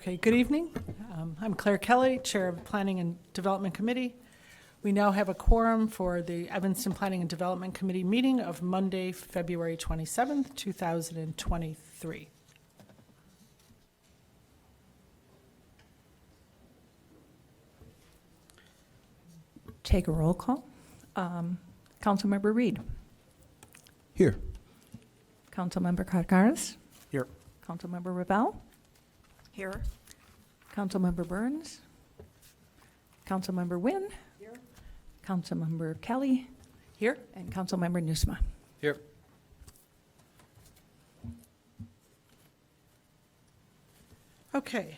Okay, good evening. I'm Claire Kelly, Chair of the Planning and Development Committee. We now have a quorum for the Evanston Planning and Development Committee meeting of Monday, February 27th, 2023. Take a roll call. Councilmember Reed. Here. Councilmember Kotkaris. Here. Councilmember Ravel. Here. Councilmember Burns. Councilmember Wynn. Here. Councilmember Kelly. Here. And Councilmember Nusma. Here. Okay,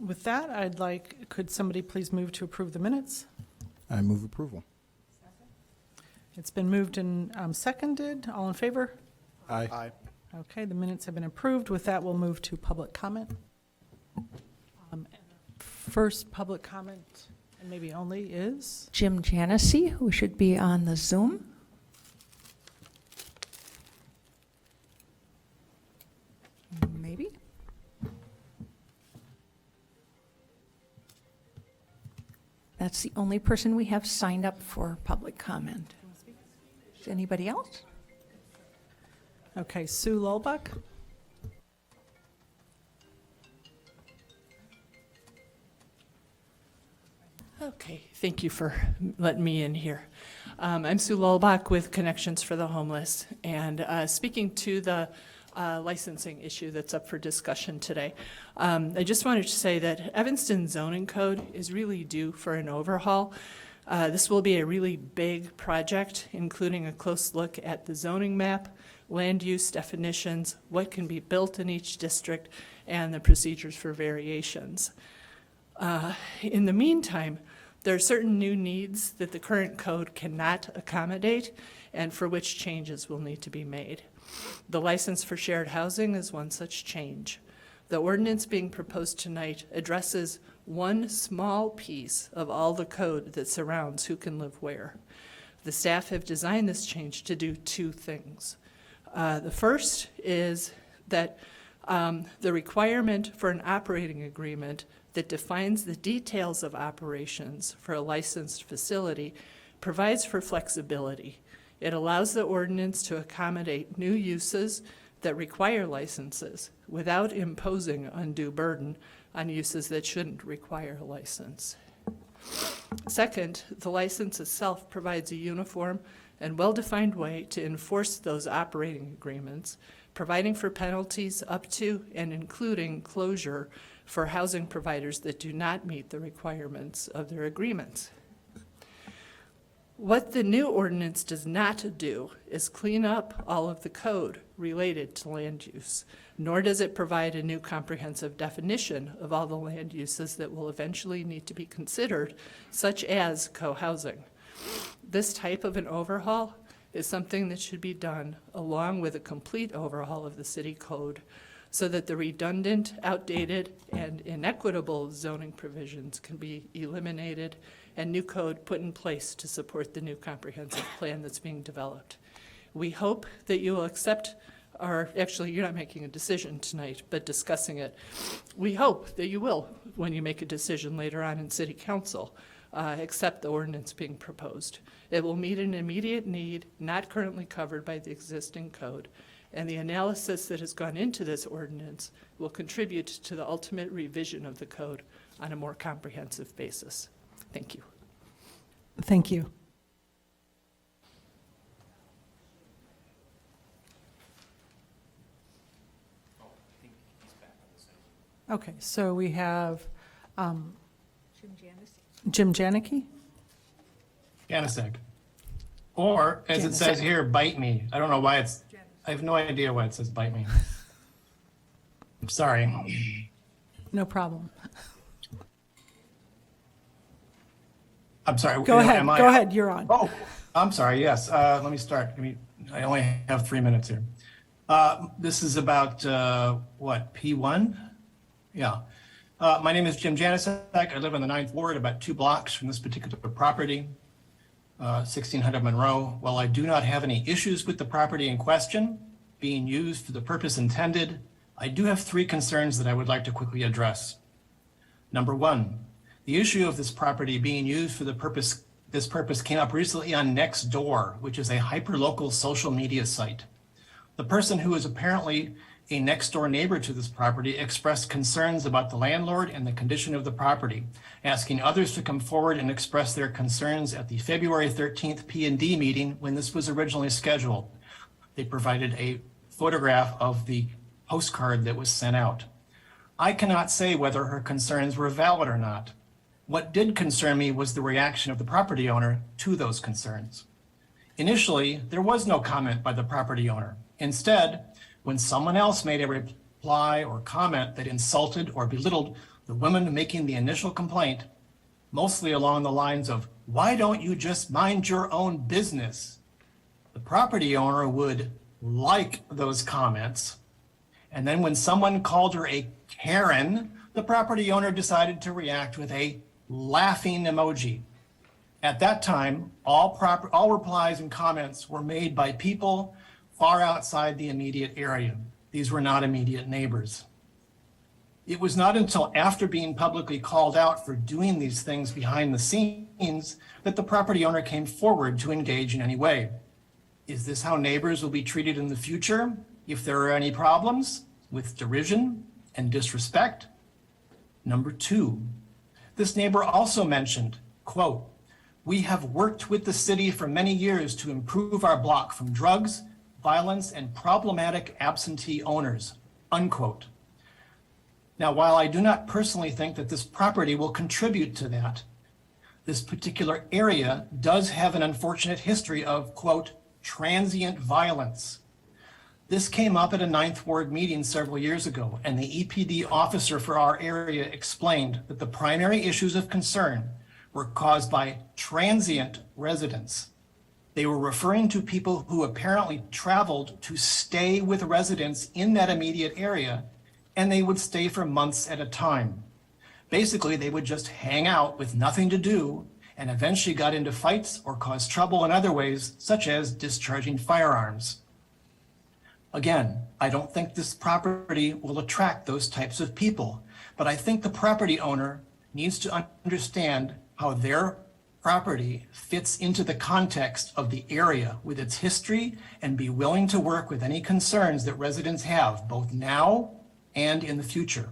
with that, could somebody please move to approve the minutes? I move approval. It's been moved and seconded. All in favor? Aye. Okay, the minutes have been approved. With that, we'll move to public comment. First public comment, and maybe only, is Jim Janessi, who should be on the Zoom. Maybe. That's the only person we have signed up for public comment. Is anybody else? Okay, Sue Lulbuck. Okay, thank you for letting me in here. I'm Sue Lulbach with Connections for the Homeless, and speaking to the licensing issue that's up for discussion today. I just wanted to say that Evanston zoning code is really due for an overhaul. This will be a really big project, including a close look at the zoning map, land use definitions, what can be built in each district, and the procedures for variations. In the meantime, there are certain new needs that the current code cannot accommodate and for which changes will need to be made. The license for shared housing is one such change. The ordinance being proposed tonight addresses one small piece of all the code that surrounds who can live where. The staff have designed this change to do two things. The first is that the requirement for an operating agreement that defines the details of operations for a licensed facility provides for flexibility. It allows the ordinance to accommodate new uses that require licenses without imposing undue burden on uses that shouldn't require a license. Second, the license itself provides a uniform and well-defined way to enforce those operating agreements, providing for penalties up to and including closure for housing providers that do not meet the requirements of their agreements. What the new ordinance does not do is clean up all of the code related to land use, nor does it provide a new comprehensive definition of all the land uses that will eventually need to be considered, such as co-housing. This type of an overhaul is something that should be done along with a complete overhaul of the city code so that the redundant, outdated, and inequitable zoning provisions can be eliminated and new code put in place to support the new comprehensive plan that's being developed. We hope that you will accept actually you're not making a decision tonight, but discussing it. We hope that you will, when you make a decision later on in City Council, accept the ordinance being proposed. It will meet an immediate need not currently covered by the existing code, and the analysis that has gone into this ordinance will contribute to the ultimate revision of the code on a more comprehensive basis. Thank you. Thank you. Okay, so we have Jim Janicki. Janasek. Or, as it says here, bite me. I don't know why I have no idea why it says bite me. I'm sorry. No problem. I'm sorry. Go ahead, you're on. Oh, I'm sorry, yes. Let me start. I only have 3 minutes here. This is about, what, P1? Yeah. My name is Jim Janasek. I live in the 9th Ward, about 2 blocks from this particular property, 1600 Monroe. While I do not have any issues with the property in question being used for the purpose intended, I do have three concerns that I would like to quickly address. Number one, the issue of this property being used for this purpose came up recently on Nextdoor, which is a hyperlocal social media site. The person who is apparently a next-door neighbor to this property expressed concerns about the landlord and the condition of the property, asking others to come forward and express their concerns at the February 13th P&D meeting when this was originally scheduled. They provided a photograph of the postcard that was sent out. I cannot say whether her concerns were valid or not. What did concern me was the reaction of the property owner to those concerns. Initially, there was no comment by the property owner. Instead, when someone else made a reply or comment that insulted or belittled the woman making the initial complaint, mostly along the lines of, "Why don't you just mind your own business?" the property owner would like those comments. And then when someone called her a Karen, the property owner decided to react with a laughing emoji. At that time, all replies and comments were made by people far outside the immediate area. These were not immediate neighbors. It was not until after being publicly called out for doing these things behind the scenes that the property owner came forward to engage in any way. Is this how neighbors will be treated in the future if there are any problems with derision and disrespect? Number two, this neighbor also mentioned, quote, "We have worked with the city for many years to improve our block from drugs, violence, and problematic absentee owners," unquote. Now, while I do not personally think that this property will contribute to that, this particular area does have an unfortunate history of, quote, "transient violence." This came up at a Ninth Ward meeting several years ago, and the EPD officer for our area explained that the primary issues of concern were caused by transient residents. They were referring to people who apparently traveled to stay with residents in that immediate area, and they would stay for months at a time. Basically, they would just hang out with nothing to do and eventually got into fights or caused trouble in other ways, such as discharging firearms. Again, I don't think this property will attract those types of people, but I think the property owner needs to understand how their property fits into the context of the area with its history and be willing to work with any concerns that residents have, both now and in the future.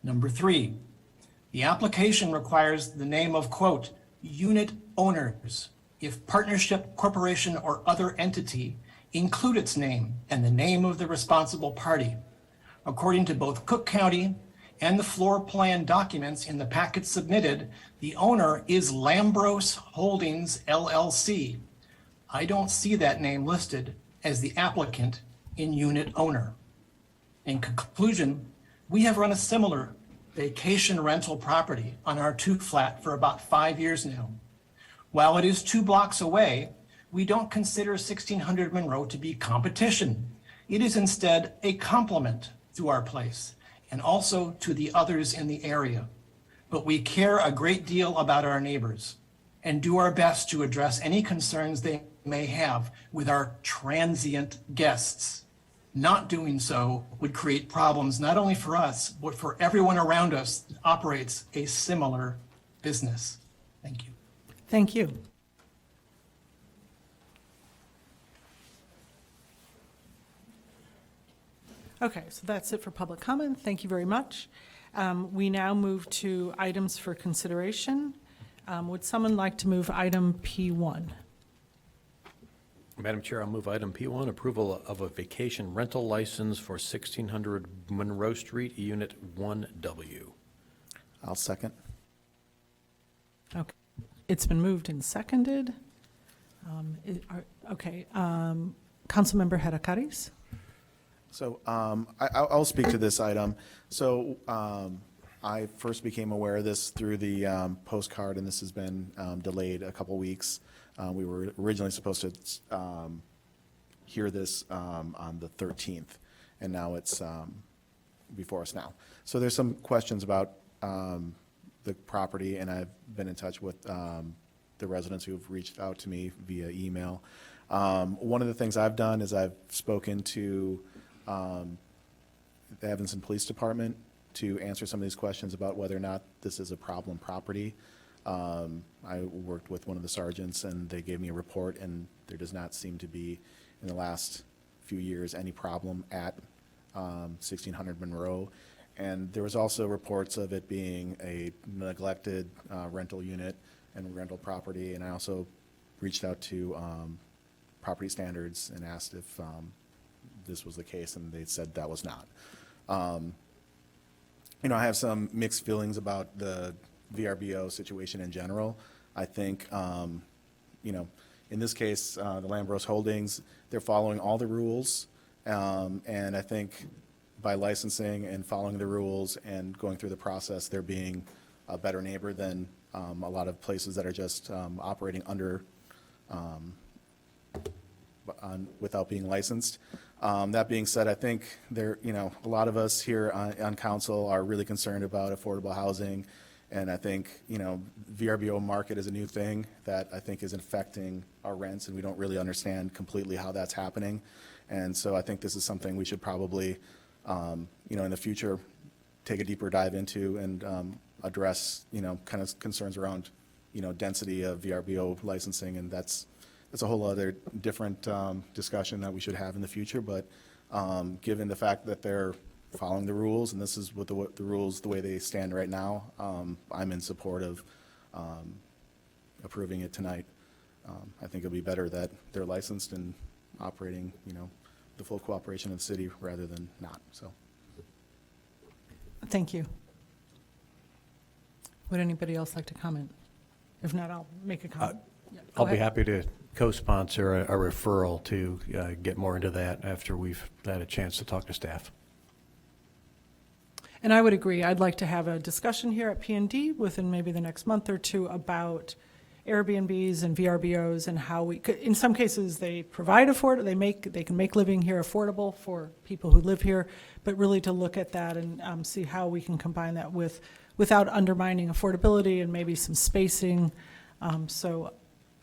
Number three, the application requires the name of, quote, "unit owners," if partnership, corporation, or other entity include its name and the name of the responsible party. According to both Cook County and the floor plan documents in the packet submitted, the owner is Lambros Holdings LLC. I don't see that name listed as the applicant in unit owner. In conclusion, we have run a similar vacation rental property on our 2-flat for about 5 years now. While it is 2 blocks away, we don't consider 1600 Monroe to be competition. It is instead a complement to our place and also to the others in the area. But we care a great deal about our neighbors and do our best to address any concerns they may have with our transient guests. Not doing so would create problems not only for us, but for everyone around us that operates a similar business. Thank you. Thank you. Okay, so that's it for public comment. Thank you very much. We now move to items for consideration. Would someone like to move item P1? Madam Chair, I'll move item P1, approval of a vacation rental license for 1600 Monroe Street, Unit 1W. I'll second. Okay, it's been moved and seconded. Councilmember Heracariz? So I'll speak to this item. So I first became aware of this through the postcard, and this has been delayed a couple weeks. We were originally supposed to hear this on the 13th, and now it's before us now. So there's some questions about the property, and I've been in touch with the residents who've reached out to me via email. One of the things I've done is I've spoken to the Evanston Police Department to answer some of these questions about whether or not this is a problem property. I worked with one of the sergeants, and they gave me a report, and there does not seem to be, in the last few years, any problem at 1600 Monroe. And there was also reports of it being a neglected rental unit and rental property, and I also reached out to property standards and asked if this was the case, and they said that was not. You know, I have some mixed feelings about the VRBO situation in general. I think, you know, in this case, the Lambros Holdings, they're following all the rules, and I think by licensing and following the rules and going through the process, they're being a better neighbor than a lot of places that are just operating under without being licensed. That being said, I think there, you know, a lot of us here on council are really concerned about affordable housing, and I think, you know, VRBO market is a new thing that I think is affecting our rents, and we don't really understand completely how that's happening. And so I think this is something we should probably, you know, in the future, take a deeper dive into and address, you know, kind of concerns around, you know, density of VRBO licensing, and that's a whole other different discussion that we should have in the future. But given the fact that they're following the rules, and this is what the rules, the way they stand right now, I'm in support of approving it tonight. I think it'll be better that they're licensed and operating, you know, the full cooperation of the city rather than not, so. Thank you. Would anybody else like to comment? If not, I'll make a comment. Yeah, go I'll be ahead. happy to co-sponsor a referral to get more into that after we've had a chance to talk to staff. And I would agree. I'd like to have a discussion here at P&D within maybe the next month or two about Airbnbs and VRBOs and how we could, in some cases, they provide they can make living here affordable for people who live here, but really to look at that and see how we can combine that without undermining affordability and maybe some spacing. So,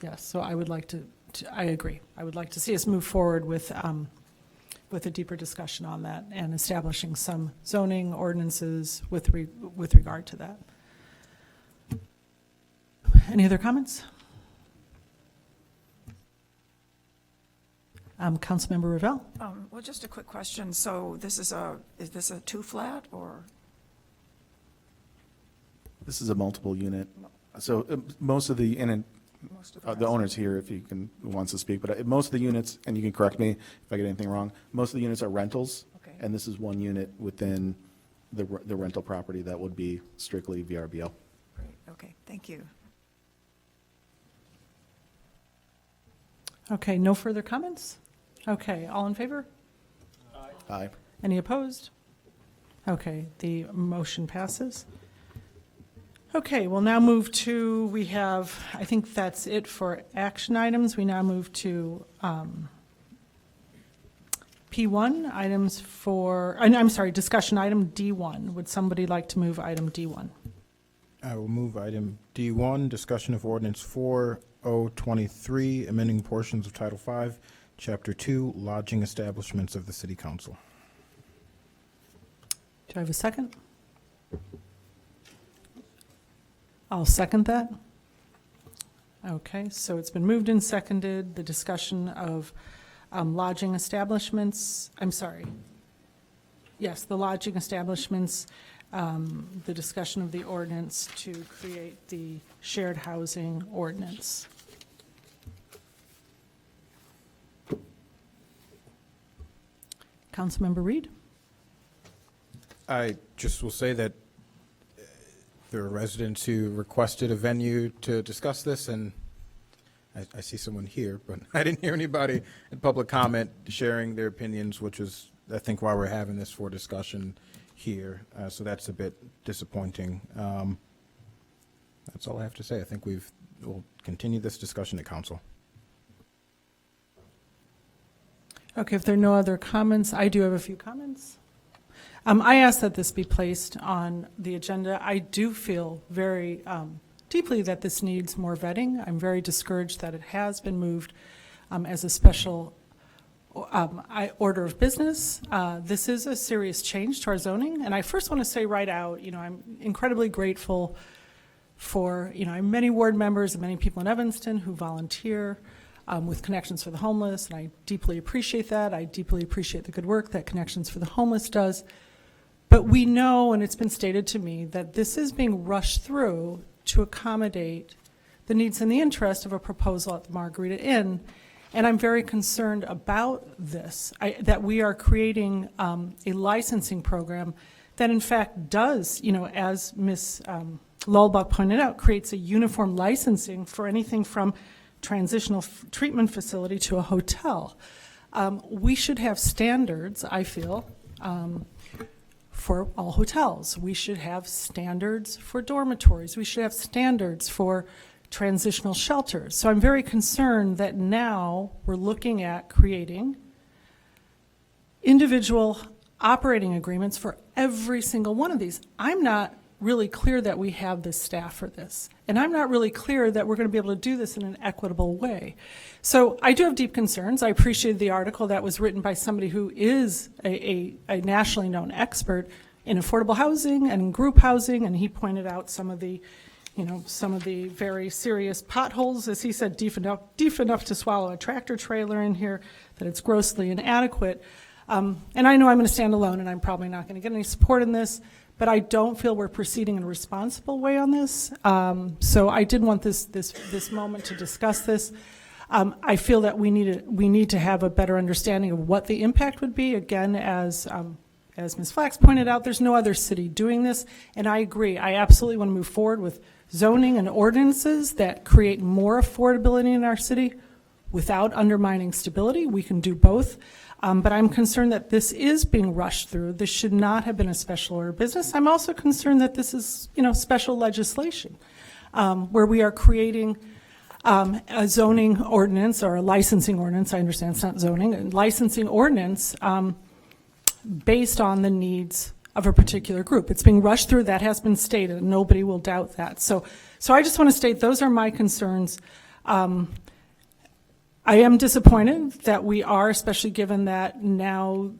yes, so I would like to, I agree. I would like to see us move forward with a deeper discussion on that and establishing some zoning ordinances with regard to that. Any other comments? Councilmember Ravel? Well, just a quick question. So this is this a two-flat or? This is a multiple unit. So most of the, Most of the it. owner's here if he wants to speak, but most of the units, and you can correct me if I get anything wrong, most of the units are rentals. Okay. And this is one unit within the rental property that would be strictly VRBO. Great, okay, thank you. Okay, no further comments? Okay, all in favor? Aye. Any opposed? Okay, the motion passes. Okay, we'll now move to, we have, I think that's it for action items. We now move to P1, items for, I'm sorry, discussion item D1. Would somebody like to move item D1? I will move item D1, discussion of ordinance 4023, amending portions of Title V, Chapter 2, lodging establishments of the City Council. Do I have a second? I'll second that. Okay, so it's been moved and seconded, the discussion of lodging establishments, I'm sorry. Yes, the lodging establishments, the discussion of the ordinance to create the shared housing ordinance. Councilmember Reed? I just will say that there are residents who requested a venue to discuss this, and I see someone here, but I didn't hear anybody in public comment sharing their opinions, which is, I think, why we're having this for discussion here. So that's a bit disappointing. That's all I have to say. I think we'll continue this discussion at council. Okay, if there are no other comments, I do have a few comments. I ask that this be placed on the agenda. I do feel very deeply that this needs more vetting. I'm very discouraged that it has been moved as a special order of business. This is a serious change to our zoning, and I first want to say right out, I'm incredibly grateful for, I have many ward members and many people in Evanston who volunteer with Connections for the Homeless, and I deeply appreciate that. I deeply appreciate the good work that Connections for the Homeless does. But we know, and it's been stated to me, that this is being rushed through to accommodate the needs and the interest of a proposal at the Margarita Inn. And I'm very concerned about this, that we are creating a licensing program that in fact does, as Ms. Lullbach pointed out, creates a uniform licensing for anything from transitional treatment facility to a hotel. We should have standards, I feel, for all hotels. We should have standards for dormitories. We should have standards for transitional shelters. So I'm very concerned that now we're looking at creating individual operating agreements for every single one of these. I'm not really clear that we have the staff for this. And I'm not really clear that we're going to be able to do this in an equitable way. So I do have deep concerns. I appreciated the article that was written by somebody who is a nationally known expert in affordable housing and in group housing, and he pointed out some of the very serious potholes, as he said, deep enough to swallow a tractor trailer in here, that it's grossly inadequate. And I know I'm going to stand alone, and I'm probably not going to get any support in this, but I don't feel we're proceeding in a responsible way on this. So I did want this moment to discuss this. I feel that we need to have a better understanding of what the impact would be. Again, as Ms. Flax pointed out, there's no other city doing this, and I agree. I absolutely want to move forward with zoning and ordinances that create more affordability in our city without undermining stability. We can do both. But I'm concerned that this is being rushed through. This should not have been a special order of business. I'm also concerned that this is, special legislation, where we are creating a zoning ordinance or a licensing ordinance. I understand it's not zoning, a licensing ordinance based on the needs of a particular group. It's being rushed through. That has been stated. Nobody will doubt that. So I just want to state those are my concerns. I am disappointed that we are, especially given that now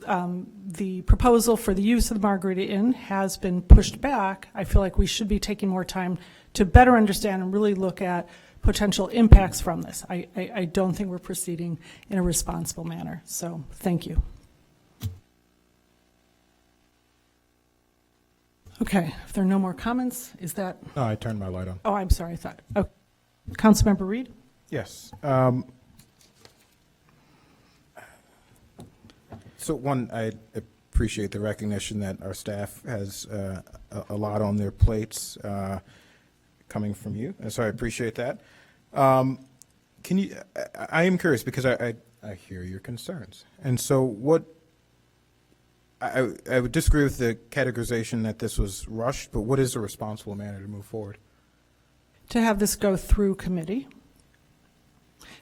the proposal for the use of the Margarita Inn has been pushed back. I feel like we should be taking more time to better understand and really look at potential impacts from this. I don't think we're proceeding in a responsible manner. So thank you. Okay, if there are no more comments, is that? No, I turned my light on. Oh, I'm sorry, I thought. Oh, Councilmember Reed? Yes. So one, I appreciate the recognition that our staff has a lot on their plates coming from you, and so I appreciate that. Can you? I am curious because I hear your concerns, and so what? I would disagree with the categorization that this was rushed, but what is a responsible manner to move forward? To have this go through committee.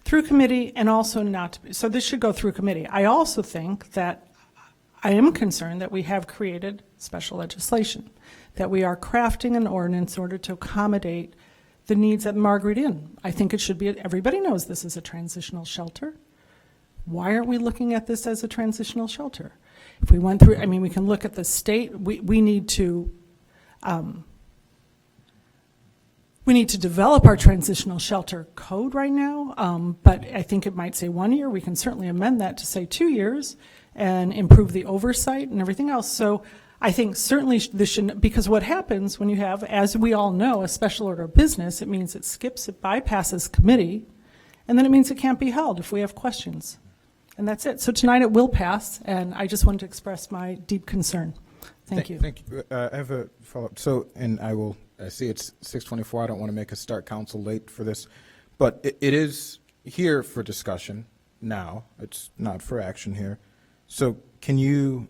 And also not to be, so this should go through committee. I also think that I am concerned that we have created special legislation, that we are crafting an ordinance in order to accommodate the needs at Margarita Inn. I think it should be, everybody knows this is a transitional shelter. Why aren't we looking at this as a transitional shelter? If we went through, we can look at the state, we need to develop our transitional shelter code right now, but I think it might say 1 year. We can certainly amend that to say 2 years and improve the oversight and everything else. So I think certainly this should, because what happens when you have, as we all know, a special order of business, it means it bypasses committee, and then it means it can't be held if we have questions. And that's it. So tonight it will pass, and I just wanted to express my deep concern. Thank you. Thank you. I have a follow-up. So, and I see it's 6:24. I don't want to make us start council late for this, but it is here for discussion now. It's not for action here. So can you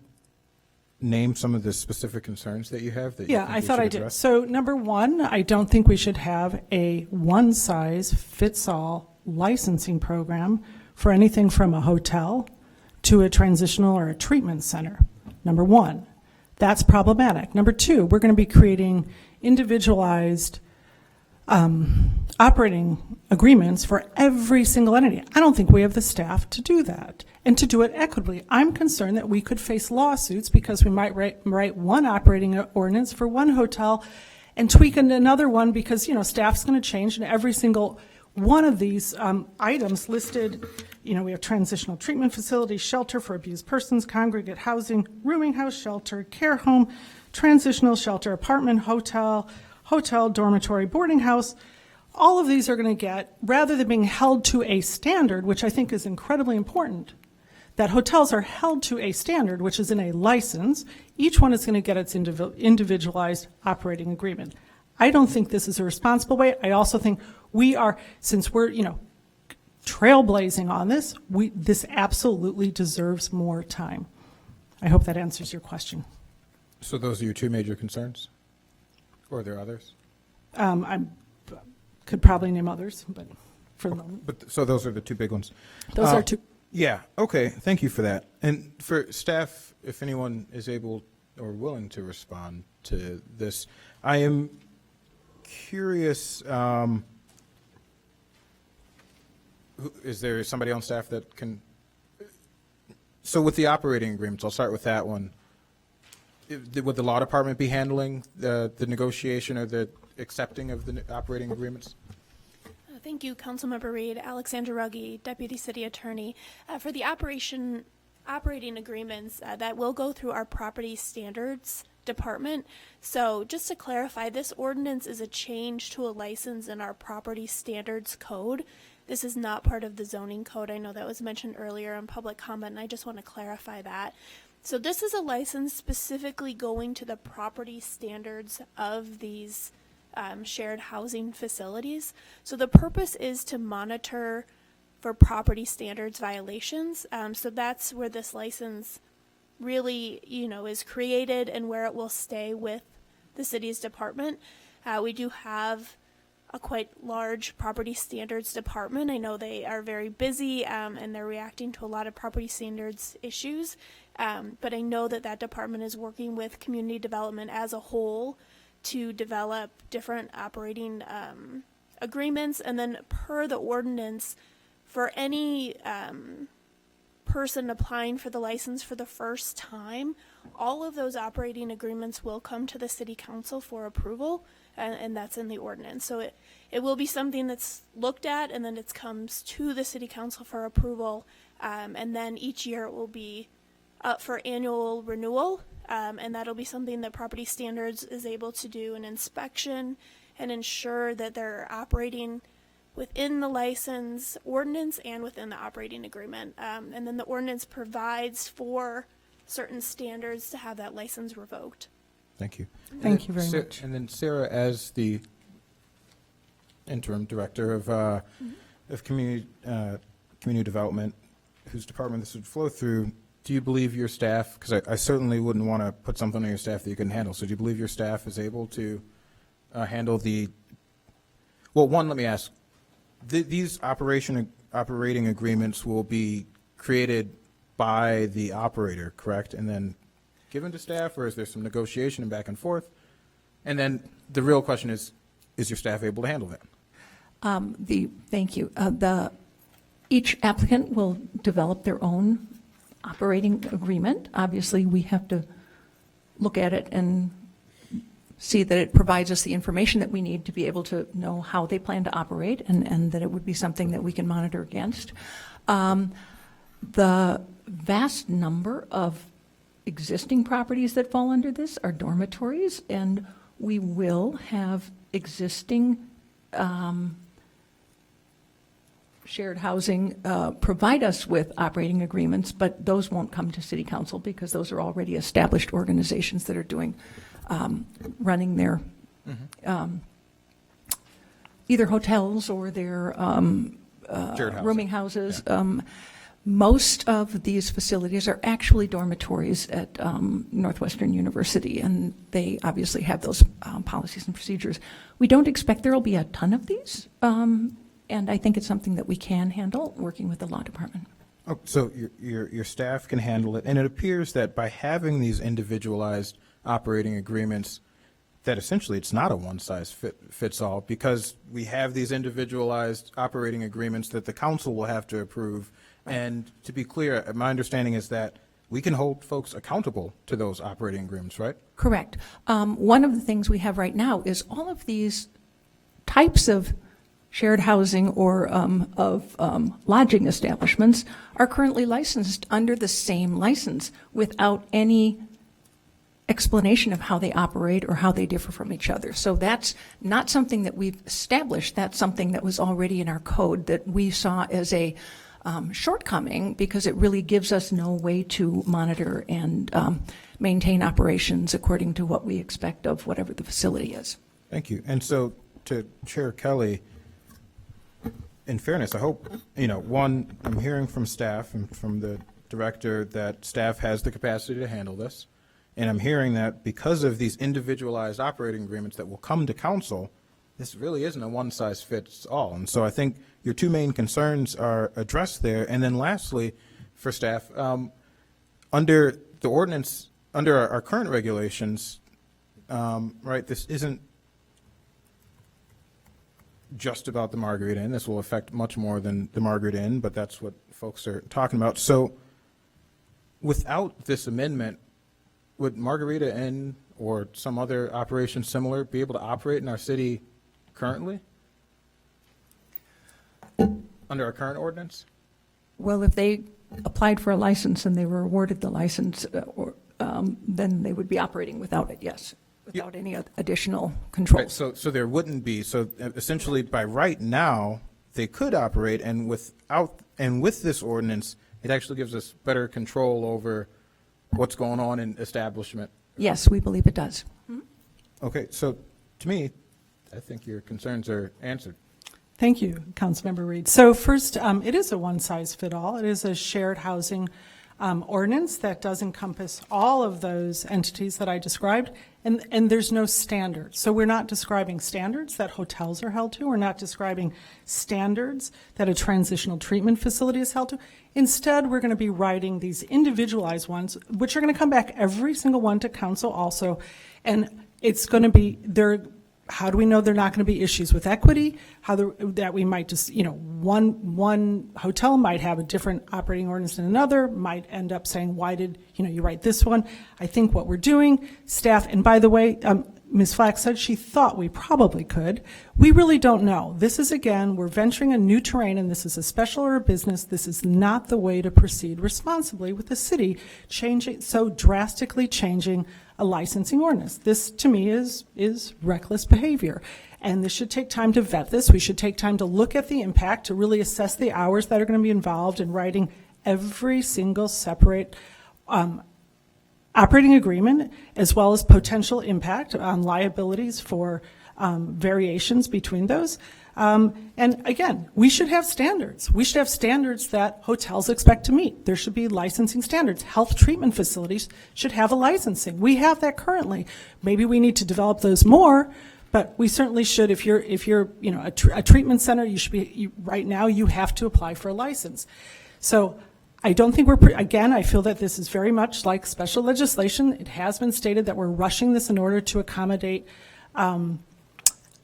name some of the specific concerns that you have that you think I we thought should I did. address? So number one, I don't think we should have a one-size-fits-all licensing program for anything from a hotel to a transitional or a treatment center. Number one, that's problematic. Number two, we're going to be creating individualized operating agreements for every single entity. I don't think we have the staff to do that and to do it equitably. I'm concerned that we could face lawsuits because we might write one operating ordinance for one hotel and tweak another one because, staff's going to change, and every single one of these items listed, we have transitional treatment facility, shelter for abused persons, congregate housing, rooming house, shelter, care home, transitional shelter, apartment, hotel, dormitory, boarding house. All of these are going to get, rather than being held to a standard, which I think is incredibly important, that hotels are held to a standard, which is in a license. Each one is going to get its individualized operating agreement. I don't think this is a responsible way. I also think we are, since we're, trailblazing on this, this absolutely deserves more time. I hope that answers your question. So those are your two major concerns? Or are there others? I could probably name others, but for the moment, But, so those are the two big ones? those are two. Yeah, okay, thank you for that. And for staff, if anyone is able or willing to respond to this, I am curious, is there somebody on staff that can, so with the operating agreements, I'll start with that one. Would the law department be handling the negotiation or the accepting of the operating agreements? Thank you, Councilmember Reed. Alexandra Ruggie, Deputy City Attorney. For the operating agreements, that will go through our Property Standards Department. So just to clarify, this ordinance is a change to a license in our Property Standards Code. This is not part of the zoning code. I know that was mentioned earlier in public comment, and I just want to clarify that. So this is a license specifically going to the property standards of these shared housing facilities. So the purpose is to monitor for property standards violations. So that's where this license really, is created and where it will stay with the city's department. We do have a quite large property standards department. I know they are very busy and they're reacting to a lot of property standards issues. But I know that department is working with community development as a whole to develop different operating agreements. And then per the ordinance, for any person applying for the license for the first time, all of those operating agreements will come to the city council for approval, and that's in the ordinance. So it will be something that's looked at, and then it comes to the city council for approval, and then each year it will be up for annual renewal, and that'll be something that Property Standards is able to do an inspection and ensure that they're operating within the license ordinance and within the operating agreement. And then the ordinance provides for certain standards to have that license revoked. Thank you. Thank you very much. And then Sarah, as the interim director of community development, whose department this would flow through, do you believe your staff, because I certainly wouldn't want to put something on your staff that you couldn't handle, so do you believe your staff is able to handle well, one, let me ask, these operating agreements will be created by the operator, correct? And then given to staff, or is there some negotiation and back and forth? And then the real question is your staff able to handle that? Thank you. Each applicant will develop their own operating agreement. Obviously, we have to look at it and see that it provides us the information that we need to be able to know how they plan to operate, and that it would be something that we can monitor against. The vast number of existing properties that fall under this are dormitories, and we will have existing shared housing provide us with operating agreements, but those won't come to city council because those are already established organizations that are doing running their either hotels or their Shared housing. rooming houses. Most of these facilities are actually dormitories at Northwestern University, and they obviously have those policies and procedures. We don't expect there will be a ton of these, and I think it's something that we can handle working with the law department. Oh, so your staff can handle it, and it appears that by having these individualized operating agreements, that essentially it's not a fits all, because we have these individualized operating agreements that the council will have to approve. And to be clear, my understanding is that we can hold folks accountable to those operating agreements, right? Correct. One of the things we have right now is all of these types of shared housing or lodging establishments are currently licensed under the same license without any explanation of how they operate or how they differ from each other. So that's not something that we've established. That's something that was already in our code that we saw as a shortcoming, because it really gives us no way to monitor and maintain operations according to what we expect of whatever the facility is. Thank you. And so to Chair Kelly, in fairness, I hope, one, I'm hearing from staff and from the director that staff has the capacity to handle this. And I'm hearing that because of these individualized operating agreements that will come to council, this really isn't a one-size-fits-all. And so I think your two main concerns are addressed there. And then lastly, for staff, under the ordinance, under our current regulations, right, this isn't just about the Marguerite Inn. This will affect much more than the Marguerite Inn, but that's what folks are talking about. So without this amendment, would Margarita Inn or some other operation similar be able to operate in our city currently? Under our current ordinance? Well, if they applied for a license and they were awarded the license, then they would be operating without it, yes, without any additional Right, controls. so there wouldn't be, so essentially by right now, they could operate, and with this ordinance, it actually gives us better control over what's going on in establishment. Yes, we believe it does. Okay, so to me, I think your concerns are answered. Thank you, Councilmember Reed. So first, it is a one-size-fit-all. It is a shared housing ordinance that does encompass all of those entities that I described, and there's no standard. So we're not describing standards that hotels are held to. We're not describing standards that a transitional treatment facility is held to. Instead, we're going to be writing these individualized ones, which are going to come back every single one to council also, and it's going to be how do we know there are not going to be issues with equity? That we might just, one hotel might have a different operating ordinance than another, might end up saying, why did, you write this one? I think what we're doing, staff, and by the way, Ms. Flack said she thought we probably could. We really don't know. This is, again, we're venturing a new terrain, and this is a special order of business. This is not the way to proceed responsibly with the city drastically changing a licensing ordinance. This, to me, is reckless behavior. And this should take time to vet this. We should take time to look at the impact, to really assess the hours that are going to be involved in writing every single separate operating agreement, as well as potential impact on liabilities for variations between those. And again, we should have standards. We should have standards that hotels expect to meet. There should be licensing standards. Health treatment facilities should have a licensing. We have that currently. Maybe we need to develop those more, but we certainly should. If you're a treatment center, you should be, right now you have to apply for a license. So I don't think again, I feel that this is very much like special legislation. It has been stated that we're rushing this in order to accommodate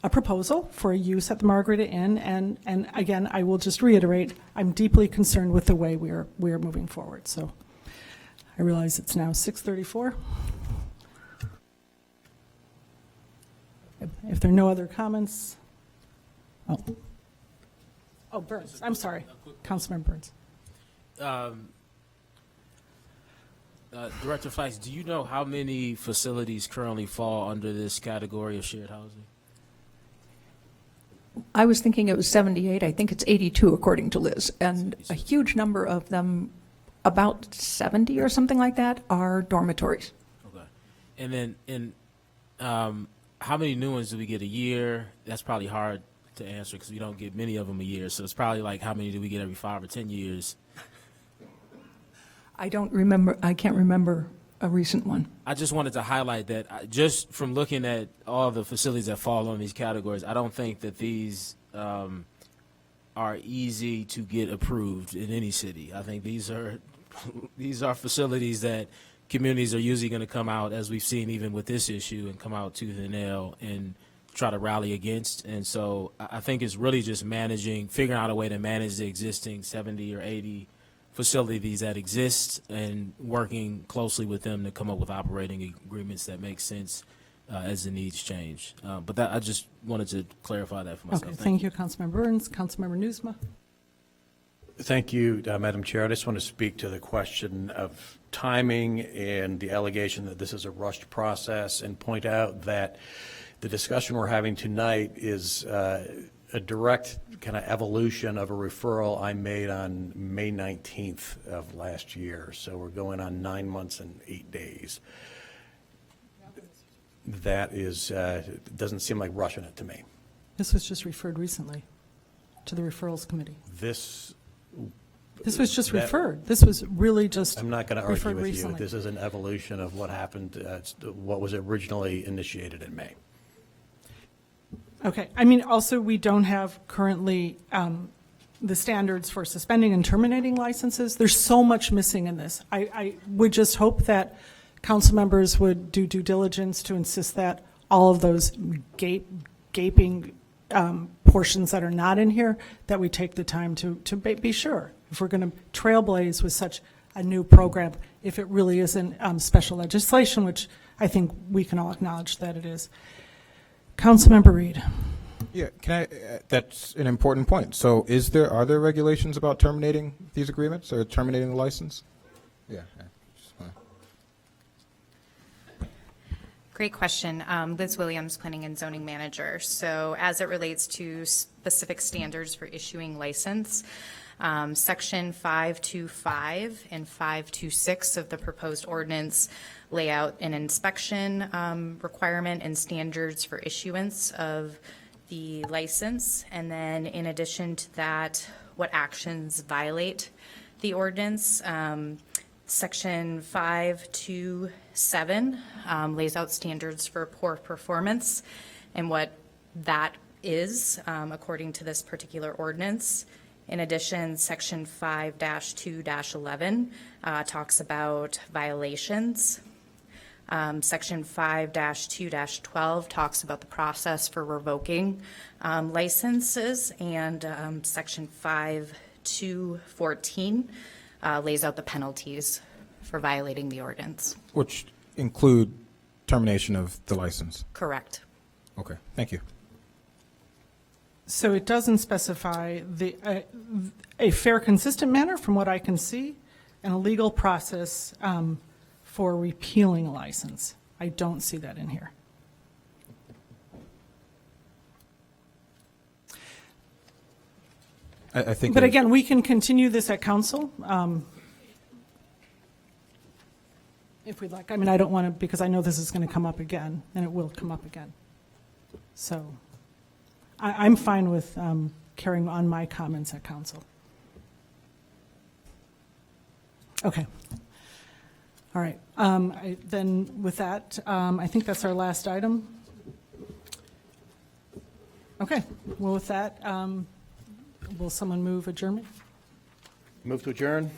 a proposal for a use at the Margarita Inn, and again, I will just reiterate, I'm deeply concerned with the way we are moving forward. So I realize it's now 6:34. If there are no other comments, Burns, I'm sorry, Councilmember Burns. Director Flax, do you know how many facilities currently fall under this category of shared housing? I was thinking it was 78. I think it's 82 according to Liz. And a huge number of them, about 70 or something like that, are dormitories. Okay. And then, how many new ones do we get a year? That's probably hard to answer because we don't get many of them a year. So it's probably like, how many do we get every 5 or 10 years? I don't remember. I can't remember a recent one. I just wanted to highlight that just from looking at all the facilities that fall on these categories, I don't think that these are easy to get approved in any city. I think these are facilities that communities are usually going to come out, as we've seen even with this issue, and come out tooth and nail and try to rally against. And so I think it's really just figuring out a way to manage the existing 70 or 80 facilities that exist and working closely with them to come up with operating agreements that make sense as the needs change. But I just wanted to clarify that for myself. Okay, thank you, Councilmember Burns. Councilmember Newsma? Thank you, Madam Chair. I just want to speak to the question of timing and the allegation that this is a rushed process, and point out that the discussion we're having tonight is a direct kind of evolution of a referral I made on May 19th of last year. So we're going on 9 months and 8 days. That is, doesn't seem like rushing it to me. This was just referred recently to the referrals committee. This This was just That- referred. This was really just I'm not going to argue referred with you. recently. This is an evolution of what happened, what was originally initiated in May. Okay, I mean, also, we don't have currently the standards for suspending and terminating licenses. There's so much missing in this. I would just hope that council members would do due diligence to insist that all of those gaping portions that are not in here, that we take the time to be sure. If we're going to trailblaze with such a new program, if it really isn't special legislation, which I think we can all acknowledge that it is. Councilmember Reed. Yeah, can I, that's an important point. So are there regulations about terminating these agreements or terminating the license? Yeah. Just wanna- Great question. Liz Williams, Planning and Zoning Manager. So as it relates to specific standards for issuing license, Section 525 and 526 of the proposed ordinance lay out an inspection requirement and standards for issuance of the license. And then in addition to that, what actions violate the ordinance. Section 527 lays out standards for poor performance and what that is according to this particular ordinance. In addition, Section 5-2-11 talks about violations. Section 5-2-12 talks about the process for revoking licenses, and Section 5-2-14 lays out the penalties for violating the ordinance. Which include termination of the license. Correct. Okay, thank you. So it doesn't specify a fair, consistent manner, from what I can see, and a legal process for repealing a license. I don't see that in here. I think. But again, we can continue this at council if we'd like. I mean, I don't want to, because I know this is going to come up again, and it will come up again. So I'm fine with carrying on my comments at council. Okay. All right. Then with that, I think that's our last item. Okay. Well, with that, will someone move adjournment? Move to adjourn?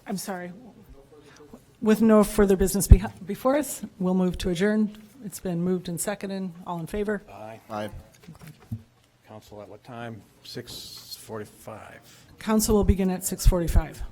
I'm sorry. With no further business before us, we'll move to adjourn. It's been moved and seconded. All in favor? Aye. Aye. Council at what time? 6:45. Council will begin at 6:45.